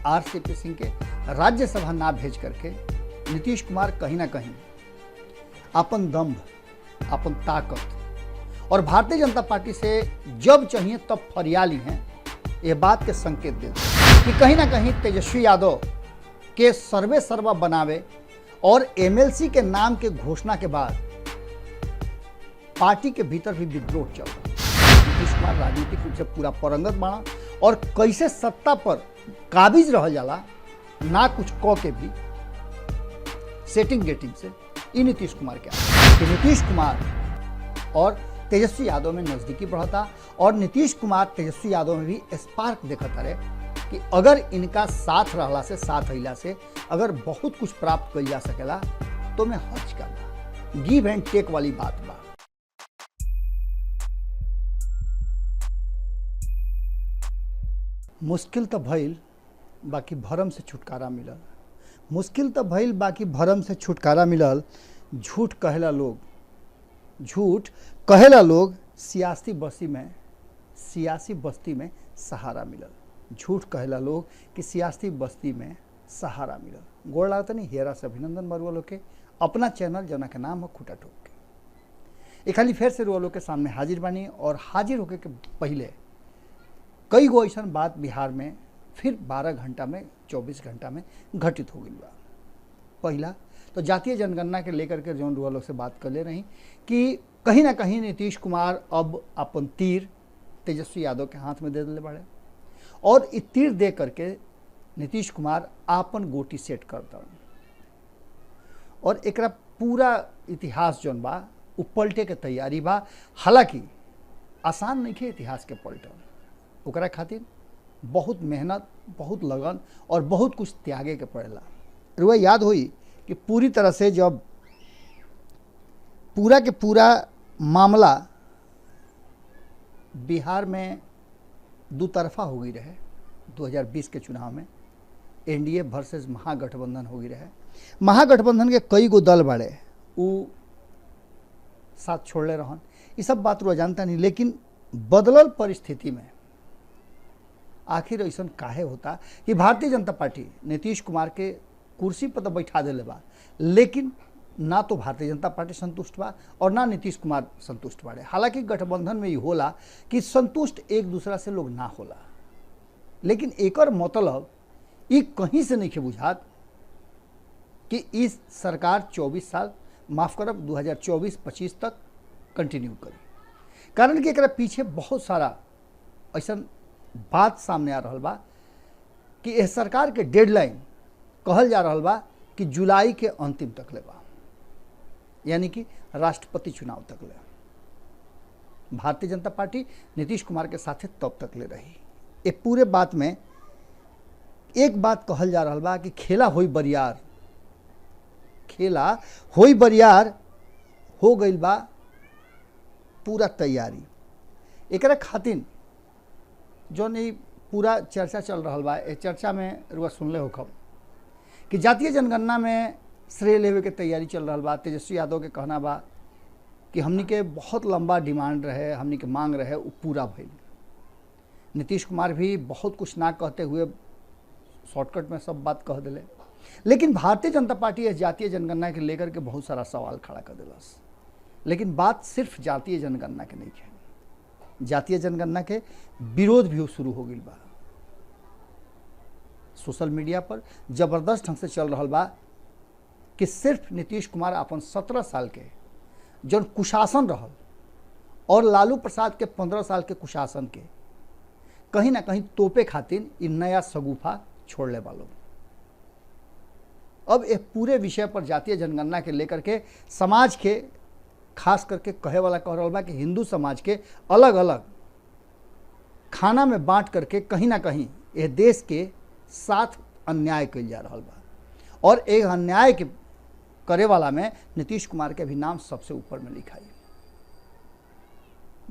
RCP Singh के राज्यसभा ना भेज करके नीतीश कुमार कहीं ना कहीं अपन दम्भ, अपन ताकत और भारतीय जनता पार्टी से जब चाहिए तब फरियाली हैं, ये बात के संकेत दे कि कहीं ना कहीं तेजस्वी यादव के सर्वे सर्वा बनावे और एमएलसी के नाम के घोषणा के बाद पार्टी के भीतर भी विद्रोह चल रहा है। नीतीश कुमार राजनीतिक रूप से पूरा परंगत बना और कैसे सत्ता पर काबिज रह जाला ना कुछ क के भी सेटिंग गेटिंग से ई नीतीश कुमार के कि नीतीश कुमार और तेजस्वी यादव में नजदीकी बढ़ता और नीतीश कुमार तेजस्वी यादव में भी स्पार्क देखता रहे कि अगर इनका साथ रहला से, साथ अइला से अगर बहुत कुछ प्राप्त कइल जा सकेला तो मैं हज करना। गिव एंड टेक वाली बात बा। मुश्किल तो भइल बाकी भरम से छुटकारा मिलल। मुश्किल तो भइल बाकी भरम से छुटकारा मिलल। झूठ कहेला लोग सियासी बस्ती में सहारा मिलल। झूठ कहेला लोग कि सियासी बस्ती में सहारा मिलल। गोड़ लागत नहीं हेरा से अभिनंदन बरुआ लोग के अपना चैनल जना के नाम हो खूटा ठोक के खाली फिर से रुआ लोग के सामने हाजिर बानी और हाजिर होके के पहले कई गो ऐसा बात बिहार में फिर 12 घंटा में 24 घंटा में घटित हो गई बा। पहला तो जातीय जनगणना के लेकर के जौन रुआ लोग से बात कर ले रही कि कहीं ना कहीं नीतीश कुमार अब अपन तीर तेजस्वी यादव के हाथ में दे दिले बाड़े और इ तीर दे करके नीतीश कुमार आपन गोटी सेट करता और एकरा पूरा इतिहास जौन बा उ पलटे के तैयारी बा। हालांकि आसान नहीं है इतिहास के पलटल, ओकरा खातिर बहुत मेहनत, बहुत लगन और बहुत कुछ त्यागे के पड़ेला। रुआ याद होई कि पूरी तरह से जब पूरा के पूरा मामला बिहार में दो तरफा हो गई रहे 2020 के चुनाव में, एनडीए वर्सेस महागठबंधन हो गई रहे। महागठबंधन के कई गो दल बाड़े उ साथ छोड़ले रहन, ये सब बात रुआ जानता नहीं। लेकिन बदलल परिस्थिति में आखिर ऐसा काहे होता कि भारतीय जनता पार्टी नीतीश कुमार के कुर्सी पर तो बैठा दिले बा, लेकिन ना तो भारतीय जनता पार्टी संतुष्ट बा और ना नीतीश कुमार संतुष्ट बाड़े। हालांकि गठबंधन में ये होला कि संतुष्ट एक दूसरा से लोग ना होला, लेकिन एकर मतलब ये कहीं से नहीं बुझात कि इस सरकार 24 साल माफ करब 2024-25 तक कंटिन्यू करी। कारण कि एकरा पीछे बहुत सारा ऐसा बात सामने आ रहा बा कि इस सरकार के डेडलाइन कहल जा रहा बा कि जुलाई के अंतिम तक ले बा, यानी कि राष्ट्रपति चुनाव तक ले। भारतीय जनता पार्टी नीतीश कुमार के साथे तब तक ले रही। ये पूरे बात में एक बात कहल जा रहा बा कि खेला होई बरियार हो गई बा पूरा तैयारी। एकरा खातिर जो नहीं पूरा चर्चा चल रहा बा, ए चर्चा में रुआ सुनले हो खब कि जातीय जनगणना में श्रेय लेवे के तैयारी चल रहा बा। तेजस्वी यादव के कहना बा कि हमनी के बहुत लंबा डिमांड रहे, हमनी के मांग रहे, वो पूरा भइल। नीतीश कुमार भी बहुत कुछ ना कहते हुए शॉर्टकट में सब बात कह दिले। लेकिन भारतीय जनता पार्टी इस जातीय जनगणना के लेकर के बहुत सारा सवाल खड़ा कर दिलस। लेकिन बात सिर्फ जातीय जनगणना के नहीं है, जातीय जनगणना के विरोध भी शुरू हो गई बा। सोशल मीडिया पर जबरदस्त ढंग से चल रहा बा कि सिर्फ नीतीश कुमार अपन 17 साल के जो कुशासन रहल और लालू प्रसाद के 15 साल के कुशासन के कहीं ना कहीं तोपे खातिर इन नया सगुफा छोड़ने वालों। अब एक पूरे विषय पर जातीय जनगणना के लेकर के समाज के खास करके कहे वाला कह रहा बा कि हिंदू समाज के अलग अलग खाना में बांट करके कहीं ना कहीं यह देश के साथ अन्याय कल जा रहा बा और एक अन्याय के करे वाला में नीतीश कुमार के भी नाम सबसे ऊपर में लिखा है।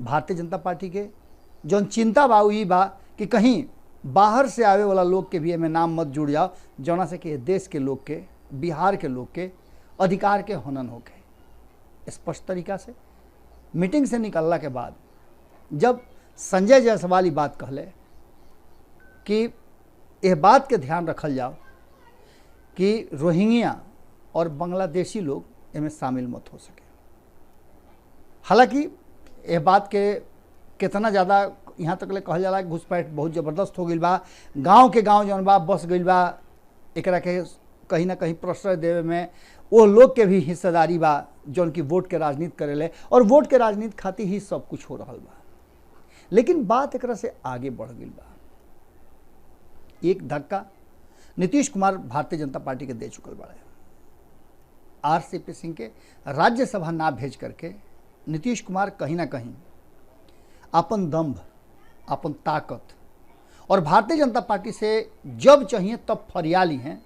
भारतीय जनता पार्टी के जौन चिंता बा ई बा कि कहीं बाहर से आवे वाला लोग के भी एमें नाम मत जुड़ जाओ, जौना से कि देश के लोग के, बिहार के लोग के अधिकार के हनन होके। स्पष्ट तरीका से मीटिंग से निकलला के बाद जब संजय जायसवाल बात कहले कि यह बात के ध्यान रखल जाओ कि रोहिंग्या और बांग्लादेशी लोग इनमें शामिल मत हो सके। हालांकि यह बात के कितना ज़्यादा यहाँ तक ले कहल जाला घुसपैठ बहुत ज़बरदस्त हो गई बा, गांव के गांव जौन बा बस गई बा, एकरा के कहीं ना कहीं प्रश्रय देवे में वो लोग के भी हिस्सेदारी बा जौन की वोट के राजनीति करेले और वोट के राजनीति खातिर ही सब कुछ हो रहा बा। लेकिन बात एकरा से आगे बढ़ गई बा। एक धक्का नीतीश कुमार भारतीय जनता पार्टी के दे चुकल बाड़े। आरसीपी सिंह के राज्यसभा ना भेज करके नीतीश कुमार कहीं ना कहीं अपन दम्भ, अपन ताकत और भारतीय जनता पार्टी से जब चाहिए तब फरियाली हैं,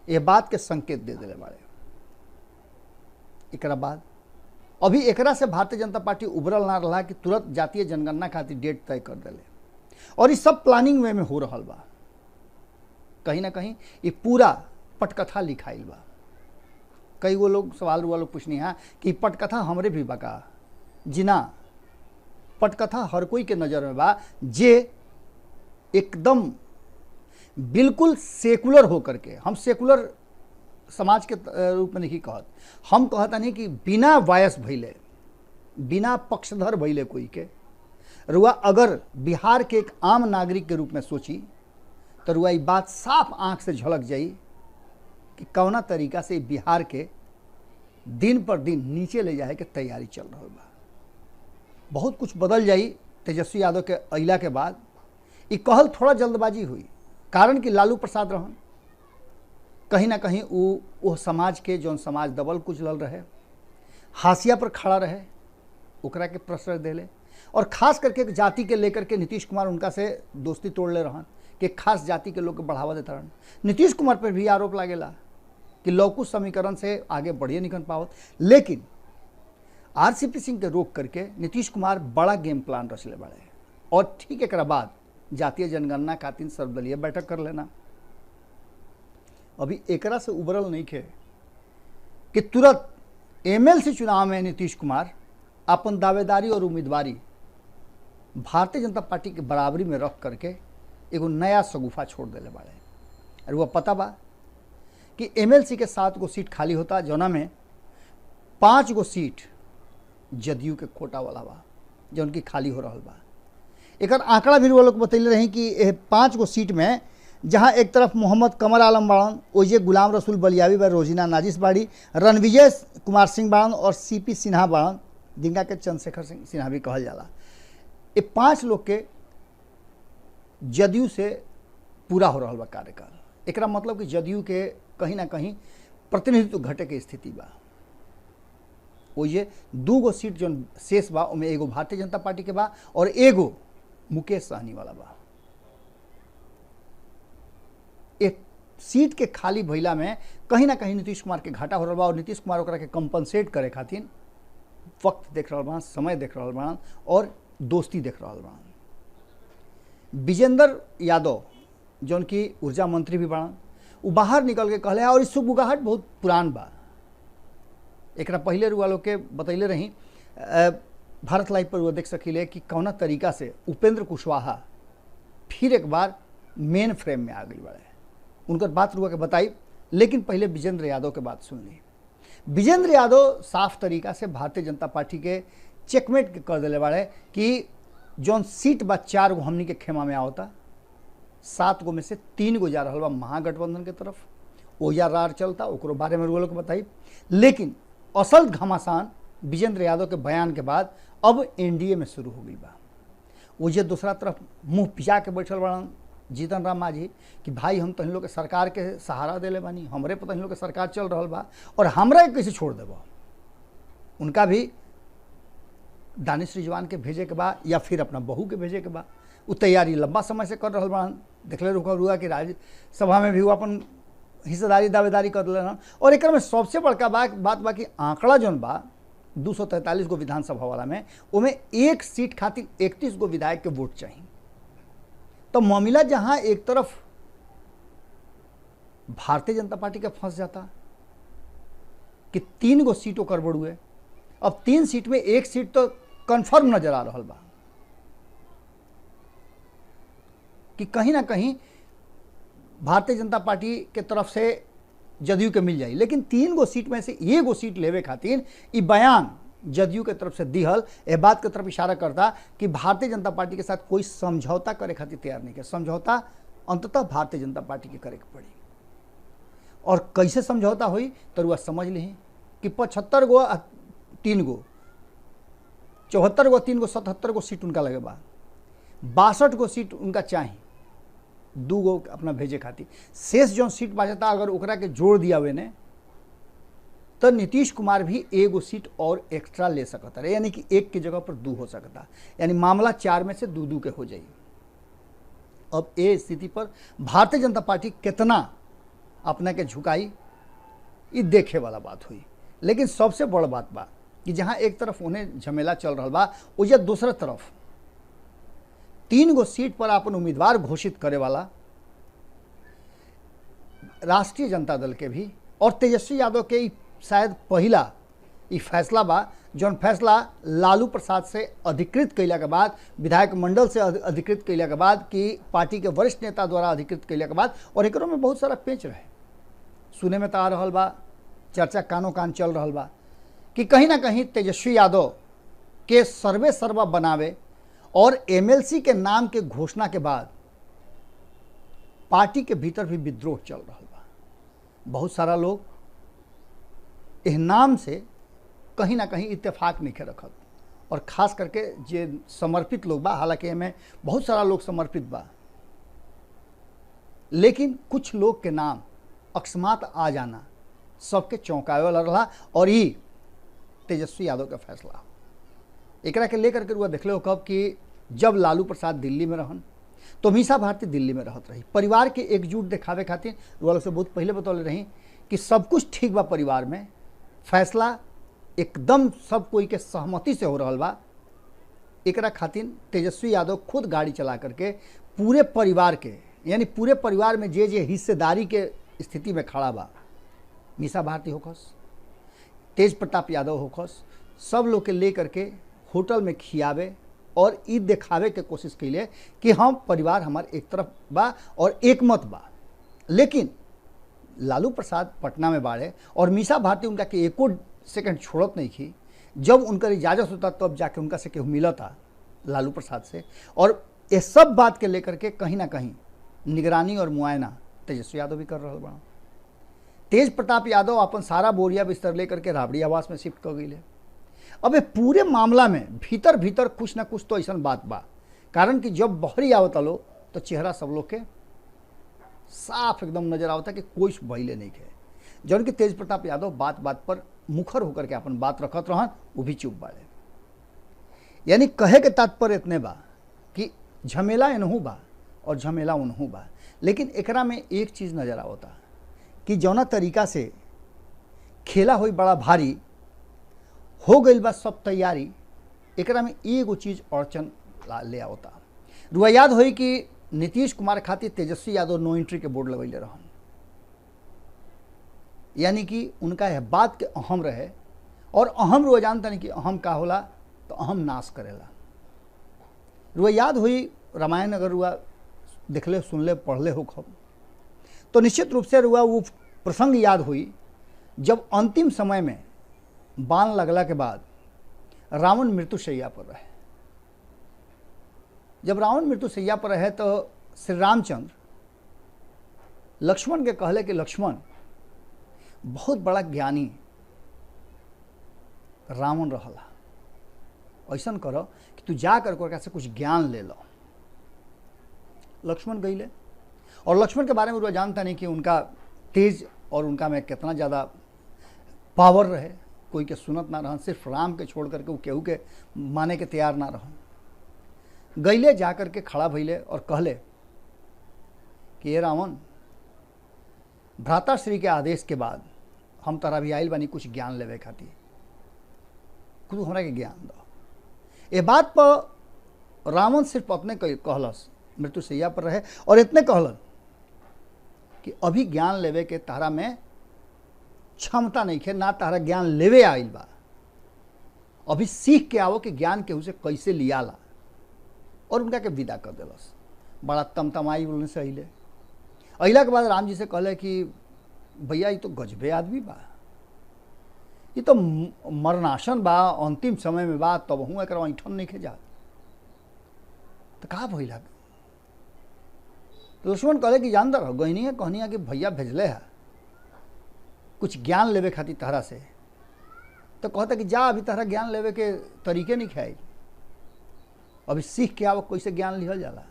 ये बात के संकेत दे दिले बाड़े। एकरा बाद अभी एकरा से भारतीय जनता पार्टी उभरल ना रहा कि तुरंत जातीय जनगणना खातिर डेट तय कर दिले और ये सब प्लानिंग वे में हो रहा बा। कहीं ना कहीं ये पूरा पटकथा लिखाइल बा। कई वो लोग सवाल वालों पूछनी है कि पटकथा हमरे भी बका जिना, पटकथा हर कोई के नज़र में बा जे एकदम बिल्कुल सेकुलर होकर के, हम सेकुलर समाज के रूप में नहीं कहत, हम कहता नहीं कि बिना वायस भइले, बिना पक्षधर भइले कोई के रुआ अगर बिहार के एक आम नागरिक के रूप में सोची तो रुआ ये बात साफ आंख से झलक जाई कि कौना तरीका से बिहार के दिन पर दिन नीचे ले जाए के तैयारी चल रहा बा। बहुत कुछ बदल जाई तेजस्वी यादव के अइला के बाद। ये कहल थोड़ा जल्दबाजी हुई, कारण कि लालू प्रसाद रहन कहीं ना कहीं वो समाज के जौन समाज दबल कुचलल रहे, हाशिया पर खड़ा रहे, ओकरा के प्रश्रय देले और खास करके जाति के लेकर के नीतीश कुमार उनका से दोस्ती तोड़ ले रहन कि खास जाति के लोग के बढ़ावा देता रहन। नीतीश कुमार पर भी आरोप लागेला कि लौकुश समीकरण से आगे बढ़िए निकल पावत। लेकिन आरसीपी सिंह के रोक करके नीतीश कुमार बड़ा गेम प्लान रचले बाड़े और ठीक एक बाद जातीय जनगणना खातिर सर्वदलीय बैठक कर लेना। अभी एकरा से उबरल नहीं खे कि तुरंत एमएलसी चुनाव में नीतीश कुमार अपन दावेदारी और उम्मीदवारी भारतीय जनता पार्टी के बराबरी में रख करके एगो नया सगुफा छोड़ देले बाड़े। और वह पता बा कि एमएलसी के 7 गो सीट खाली होता, जौना में 5 गो सीट जदयू के कोटा वाला बा जौन की खाली हो रहा बा। एक आंकड़ा भी वो लोग बतैले रही कि 5 गो सीट में जहां एक तरफ मोहम्मद कमर आलम बाड़न, ओजे गुलाम रसूल बलियावी बा, रोजीना नाजिस बाड़ी, रणविजय कुमार सिंह बाड़न और सीपी सिन्हा बाड़न, जिनका के चंद्रशेखर सिन्हा भी कहल जाला। ये 5 लोग के जदयू से पूरा हो रहा बा कार्यकाल। एकरा मतलब कि जदयू के कहीं ना कहीं प्रतिनिधित्व घटे के स्थिति बा। ओजे 2 गो सीट जो शेष बा उनमें एगो भारतीय जनता पार्टी के बा और एगो मुकेश सहनी वाला बा। एक सीट के खाली भइला में कहीं ना कहीं नीतीश कुमार के घाटा हो रहा बा और नीतीश कुमार ओकरा के कंपनसेट करे खातिर वक्त देख रहा बा, समय देख रहा बा और दोस्ती देख रहा बा। विजेंद्र यादव जौन की ऊर्जा मंत्री भी बड़ा, वो बाहर निकल के कहले और इस सुगबुगाहट बहुत पुरान बा। एक पहले रुआ लोग के बतैले रही भारत लाइव पर वो देख सकीले कि कौना तरीका से उपेंद्र कुशवाहा फिर एक बार मेन फ्रेम में आ गई बड़े। उनकर बात रुआ के बताई, लेकिन पहले विजेंद्र यादव के बात सुन ली। विजेंद्र यादव साफ तरीका से भारतीय जनता पार्टी के चेकमेट कर दिले बाड़े कि जौन सीट बा 4 गो हमनी के खेमा में आवता, 7 गो में से 3 गो जा रहा बा महागठबंधन के तरफ। ओजा रार चलता, ओकरो बारे में रुआ लोग बताई। लेकिन असल घमासान विजेंद्र यादव के बयान के बाद अब एनडीए में शुरू हो गई बा। ओजे दूसरा तरफ मुंह पिचा के बैठल बड़ा जीतन राम मांझी कि भाई हम तो इन लोग के सरकार के सहारा देले बानी, हमरे पर इन लोग के सरकार चल रहा बा और हमरा के कैसे छोड़ देबो। उनका भी दानिश रिजवान के भेजे के बा या फिर अपना बहू के भेजे के बा। वो तैयारी लंबा समय से कर रहा बा। देखले रुआ कि राज्यसभा में भी वो अपन हिस्सेदारी दावेदारी कर लेना। और एक में सबसे बड़का बात बा कि आंकड़ा जौन बा 243 गो विधानसभा वाला में उनमें 1 सीट खातिर 31 गो विधायक के वोट चाहिए। तो मामला जहां एक तरफ भारतीय जनता पार्टी का फंस जाता कि 3 गो सीटों कर बड़ुए, अब 3 सीट में 1 सीट तो कंफर्म नजर आ रहा बा कि कहीं ना कहीं भारतीय जनता पार्टी के तरफ से जदयू के मिल जाई, लेकिन 3 गो सीट में से 1 गो सीट लेवे खातिर ई बयान जदयू के तरफ से दिहल ए बात के तरफ इशारा करता कि भारतीय जनता पार्टी के साथ कोई समझौता करे खातिर तैयार नहीं है। समझौता अंततः भारतीय जनता पार्टी के करे के पड़ी। और कैसे समझौता हुई तो रुआ समझ ली कि 75 गो 3 गो 74 गो 3 गो 77 गो सीट उनका लगे बा, 62 गो सीट उनका चाहिए 2 गो अपना भेजे खातिर। शेष जो सीट बचता अगर ओकरा के जोड़ दिया हुए ने तो नीतीश कुमार भी 1 गो सीट और एक्स्ट्रा ले सकता है, यानी कि 1 की जगह पर 2 हो सकता, यानी मामला 4 में से 2 के हो जाए। अब ये स्थिति पर भारतीय जनता पार्टी कितना अपना के झुकाई ये देखे वाला बात हुई। लेकिन सबसे बड़ बात बा कि जहां एक तरफ उन्हें झमेला चल रहा बा, उजे दूसरा तरफ 3 गो सीट पर अपन उम्मीदवार घोषित करे वाला राष्ट्रीय जनता दल के भी और तेजस्वी यादव के शायद पहला ये फैसला बा, जौन फैसला लालू प्रसाद से अधिकृत कैला के बाद, विधायक मंडल से अधिकृत कैला के बाद, कि पार्टी के वरिष्ठ नेता द्वारा अधिकृत कैला के बाद। और एकरों में बहुत सारा पेच रहे, सुने में तो आ रहा बा, चर्चा कानो कान चल रहा बा कि कहीं ना कहीं तेजस्वी यादव के सर्वे सर्वा बनावे और एमएलसी के नाम के घोषणा के बाद पार्टी के भीतर भी विद्रोह चल रहा बा। बहुत सारा लोग इस नाम से कहीं ना कहीं इत्तेफाक नहीं रखत, और खास करके जे समर्पित लोग बा, हालांकि में बहुत सारा लोग समर्पित बा, लेकिन कुछ लोग के नाम अकस्मात आ जाना सबके चौंकावे वाला रहा। और ये तेजस्वी यादव का फैसला एकरा के लेकर के रुआ देखले हो कब कि जब लालू प्रसाद दिल्ली में रहन तो मीसा भारती दिल्ली में रहत रही। परिवार के एकजुट दिखावे खातिर रुआ लोग से बहुत पहले बतौले रही कि सब कुछ ठीक बा, परिवार में फैसला एकदम सब कोई के सहमति से हो रहा बा। एकरा खातिर तेजस्वी यादव खुद गाड़ी चला करके पूरे परिवार के, यानी पूरे परिवार में जे जे हिस्सेदारी के स्थिति में खड़ा बा, मीसा भारती होखस, तेज प्रताप यादव होखस, सब लोग के ले करके होटल में खियावे और ई दिखावे के कोशिश कैले कि हम परिवार हमारे एक तरफ बा और एक मत बा। लेकिन लालू प्रसाद पटना में बाड़े और मीसा भारती उनका के एको सेकंड छोड़त नहीं थी। जब उनका इजाज़त होता तब जाके उनका से केहू मिला था लालू प्रसाद से, और ये सब बात के लेकर के कहीं ना कहीं निगरानी और मुआयना तेजस्वी यादव भी कर रहा बा। तेज प्रताप यादव अपन सारा बोरिया बिस्तर लेकर के राबड़ी आवास में शिफ्ट कर गई। अब ये पूरे मामला में भीतर भीतर कुछ ना कुछ तो ऐसा बात बा, कारण कि जब बहरी आवता लो तो चेहरा सब लोग के साफ एकदम नजर आवता कि कोई भइले नहीं है। जौन कि तेज प्रताप यादव बात बात पर मुखर होकर के अपन बात रखत रहन, वो भी चुप बाड़े। यानी कहे के तात्पर्य इतने बा कि झमेला एनहू बा और झमेला उनहू बा, लेकिन एकरा में एक चीज़ नजर आवता कि जौना तरीका से खेला हुई बड़ा भारी हो गई बा सब तैयारी, एकरा में एगो चीज़ अड़चन ले आवता। रुआ याद होई कि नीतीश कुमार खातिर तेजस्वी यादव नो एंट्री के बोर्ड लगैले रहन, यानी कि उनका यह बात के अहम रहे। और अहम रुआ जानता नहीं कि अहम का होला, तो अहम नाश करेला। रुआ याद हुई रामायण अगर रुआ देखले सुनले पढ़ले हो खब, तो निश्चित रूप से रुआ वो प्रसंग याद हुई जब अंतिम समय में बाण लगला के बाद रावण मृत्युशैया पर रहे। जब रावण मृत्युशैया पर रहे तो श्री रामचंद्र लक्ष्मण के कहले कि लक्ष्मण, बहुत बड़ा ज्ञानी रावण रहला, ऐसा करो कि तू जा कर से कुछ ज्ञान ले लो। लक्ष्मण गईले, और लक्ष्मण के बारे में वो जानता नहीं कि उनका तेज और उनका में कितना ज़्यादा पावर रहे, कोई के सुनत ना रहन, सिर्फ राम के छोड़ करके वो केहू के माने के तैयार ना रहन। गईले जा कर के खड़ा भइले और कहले कि ये रावण, भ्राताश्री के आदेश के बाद हम तरा भी आइल बानी कुछ ज्ञान लेवे खातिर, तू हमरा के ज्ञान दो। ये बात पर रावण सिर्फ अपने कहलस, मृत्युशैया पर रहे, और इतने कहलन कि अभी ज्ञान लेवे के तारा में क्षमता नहीं है, ना तारा ज्ञान लेवे आइल बा, अभी सीख के आओ कि ज्ञान केहू से कैसे लियाला, और उनका के विदा कर दिलस। बड़ा तमतमाई बोलने से अइले। अइला के बाद राम जी से कहले कि भैया ये तो गजबे आदमी बा, ये तो मरणासन बा, अंतिम समय में बा, तब हूँ एक ऐठन नहीं जा तो कहा भैया। तो लक्ष्मण कहले कि जानता रहो गहनी है कहनी है कि भैया भेजले है कुछ ज्ञान लेवे खातिर तहरा से। तो कहता कि जा अभी तहरा ज्ञान लेवे के तरीके नहीं खाई, अभी सीख के आओ कैसे ज्ञान लिहल जाला।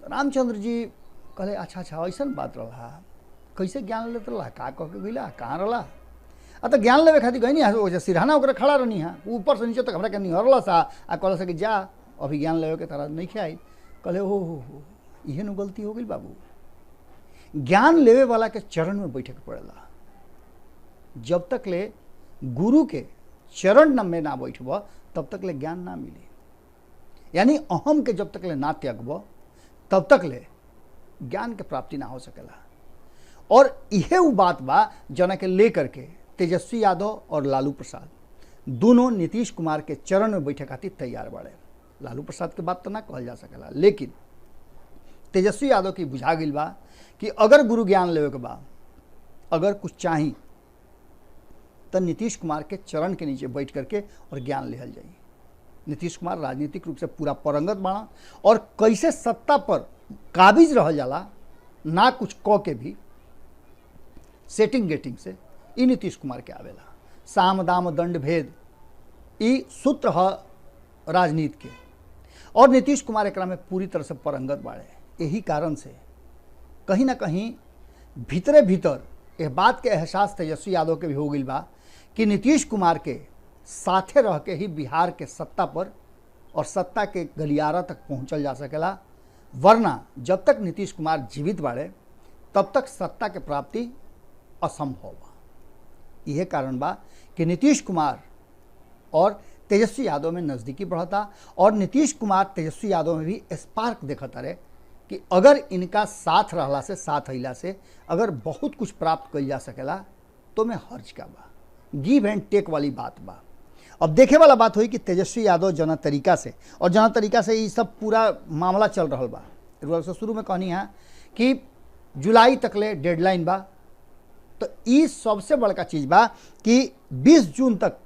तो रामचंद्र जी कहले अच्छा अच्छा ऐसा बात रहा, कैसे ज्ञान लेते रहा, का कह के गईला, कहाँ रहा। तो ज्ञान लेवे खातिर गई नहीं सिरहाना ओकरा खड़ा रहनी है, ऊपर से नीचे तक हमरा के निहरला सा आ कहला सा कि जा अभी ज्ञान लेवे के तरह नहीं खाई। कहले हो इहे नु गलती हो गई बाबू, ज्ञान लेवे वाला के चरण में बैठे के पड़ेला। जब तक ले गुरु के चरण में ना बैठब तब तक ले ज्ञान ना मिली, यानी अहम के जब तक ले ना त्यागब तब तक ले ज्ञान के प्राप्ति ना हो सकेला। और यह वो बात बा जना के लेकर के तेजस्वी यादव और लालू प्रसाद दोनों नीतीश कुमार के चरण में बैठे खातिर तैयार बाड़े। लालू प्रसाद के बात तो ना कहल जा सकेला, लेकिन तेजस्वी यादव की बुझा गई बा कि अगर गुरु ज्ञान लेवे के बा, अगर कुछ चाही तो नीतीश कुमार के चरण के नीचे बैठ करके और ज्ञान लेहल जाई। नीतीश कुमार राजनीतिक रूप से पूरा परंगत बाड़ा और कैसे सत्ता पर काबिज रह जाला ना कुछ क के भी सेटिंग गेटिंग से ई नीतीश कुमार के आवेला। साम दाम दंड भेद ई सूत्र है राजनीति के, और नीतीश कुमार एकरा में पूरी तरह से परंगत बाड़े। यही कारण से कहीं ना कहीं भीतरे भीतर यह बात के एहसास तेजस्वी यादव के भी हो गई बा कि नीतीश कुमार के साथे रह के ही बिहार के सत्ता पर और सत्ता के गलियारा तक पहुंचल जा सकेला, वरना जब तक नीतीश कुमार जीवित बाड़े तब तक सत्ता के प्राप्ति असंभव बा। यह कारण बा कि नीतीश कुमार और तेजस्वी यादव में नज़दीकी बढ़ता और नीतीश कुमार तेजस्वी यादव में भी स्पार्क देखता रहे कि अगर इनका साथ रहला से, साथ अइला से अगर बहुत कुछ प्राप्त कइल जा सकेला तो मैं हर्ज का बा, गिव एंड टेक वाली बात बा। अब देखे वाला बात हुई कि तेजस्वी यादव जना तरीका से और जना तरीका से ये सब पूरा मामला चल रहा बा। शुरू में कहनी है कि जुलाई तक ले डेडलाइन बा, तो ये सबसे बड़का चीज़ बा कि 20 जून तक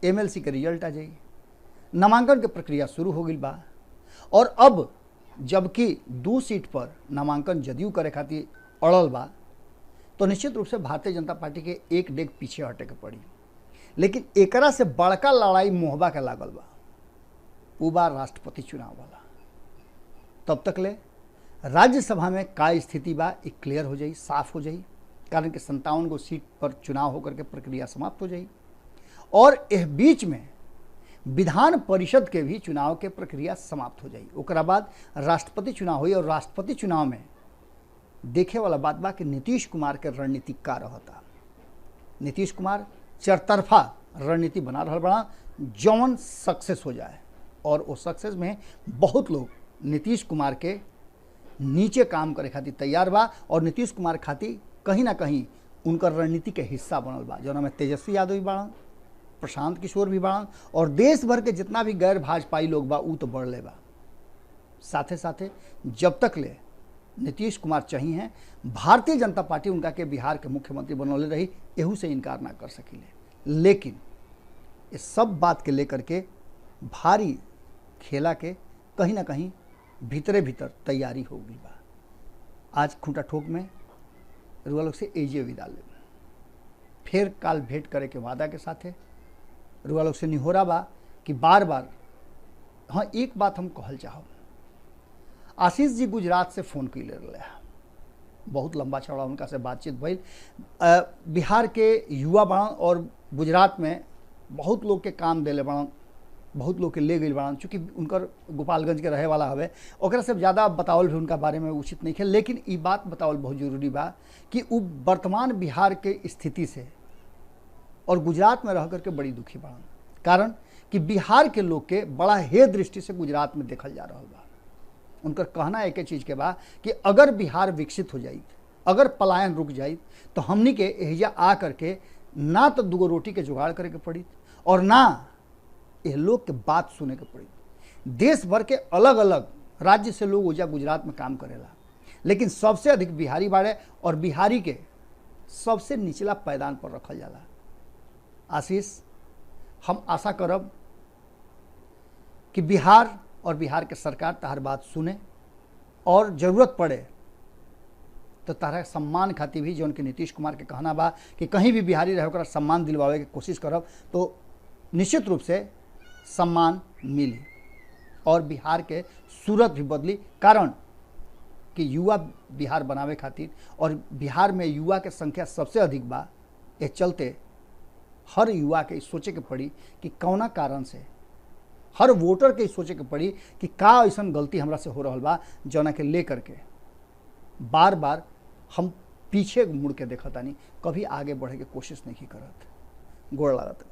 एमएलसी के रिजल्ट आ जाई, नामांकन के प्रक्रिया शुरू हो गई बा। और अब जबकि 2 सीट पर नामांकन जदयू करे खातिर अड़ल बा, तो निश्चित रूप से भारतीय जनता पार्टी के एक डेग पीछे हटे के पड़ी। लेकिन एकरा से बड़का लड़ाई मोहबा के लागल बा, उ बा राष्ट्रपति चुनाव वाला। तब तक ले राज्यसभा में का स्थिति बा एक क्लियर हो जाई, साफ हो जाई, कारण कि 57 गो सीट पर चुनाव होकर के प्रक्रिया समाप्त हो जाई। और इस बीच में विधान परिषद के भी चुनाव के प्रक्रिया समाप्त हो जाई। ओकरा बाद राष्ट्रपति चुनाव हुई और राष्ट्रपति चुनाव में देखे वाला बात बा कि नीतीश कुमार के रणनीति का रहता। नीतीश कुमार चरतरफा रणनीति बना रहा बड़ा जौन सक्सेस हो जाए, और वो सक्सेस में बहुत लोग नीतीश कुमार के नीचे काम करे खातिर तैयार बा और नीतीश कुमार खातिर कहीं ना कहीं उनका रणनीति के हिस्सा बनल बा, जौन में तेजस्वी यादव भी बाड़न, प्रशांत किशोर भी बाड़न, और देश भर के जितना भी गैर भाजपाई लोग बा उ तो बढ़ले बा। साथे साथे जब तक ले नीतीश कुमार चाहिए हैं, भारतीय जनता पार्टी उनका के बिहार के मुख्यमंत्री बनौले रही, एहू से इनकार ना कर सकीले। लेकिन इस सब बात के लेकर के भारी खेला के कहीं ना कहीं भीतरे भीतर तैयारी हो गई बा। आज खूंटा ठोक में रुआ लोग से एजे विदा ले, फिर काल भेंट करे के वादा के साथ है रुआ लोग से निहोरा बा कि बार बार हाँ एक बात हम कहल चाहब। आशीष जी गुजरात से फ़ोन कर ले रहे, बहुत लंबा चौड़ा उनका से बातचीत भइल। बिहार के युवा बाड़न और गुजरात में बहुत लोग के काम देले बाड़न, बहुत लोग के ले गई बाड़न, चूँकि उनकर गोपालगंज के रहे वाला हवे, ओकरा से ज़्यादा बतावल भी उनका बारे में उचित नहीं है। लेकिन ये बात बतावल बहुत जरूरी बा कि वो वर्तमान बिहार के स्थिति से और गुजरात में रह करके बड़ी दुखी बाड़न, कारण कि बिहार के लोग के बड़ा हे दृष्टि से गुजरात में देखल जा रहा बा। उनकर कहना एक चीज़ के बा कि अगर बिहार विकसित हो जाई, अगर पलायन रुक जाई, तो हमनी के एहिजा आ करके ना तो 2 रोटी के जुगाड़ करे के पड़ी और ना ये लोग के बात सुने के पड़ी। देश भर के अलग अलग राज्य से लोग ओजा गुजरात में काम करेला, लेकिन सबसे अधिक बिहारी बाड़े और बिहारी के सबसे निचला पैदान पर रखल जाला। आशीष, हम आशा करब कि बिहार और बिहार के सरकार तहार बात सुने और जरूरत पड़े तो तारा सम्मान खातिर भी, जौन कि नीतीश कुमार के कहना बा कि कहीं भी बिहारी रहे ओकरा सम्मान दिलवावे के कोशिश करब, तो निश्चित रूप से सम्मान मिली और बिहार के सूरत भी बदली। कारण कि युवा बिहार बनावे खातिर, और बिहार में युवा के संख्या सबसे अधिक बा, ये चलते हर युवा के सोचे के पड़ी कि कौना कारण से, हर वोटर के सोचे के पड़ी कि का ऐसा गलती हमरा से हो रहा बा जौना के लेकर के बार बार हम पीछे मुड़ के देखतानी, कभी आगे बढ़े के कोशिश नहीं करत। गोड़ लागत।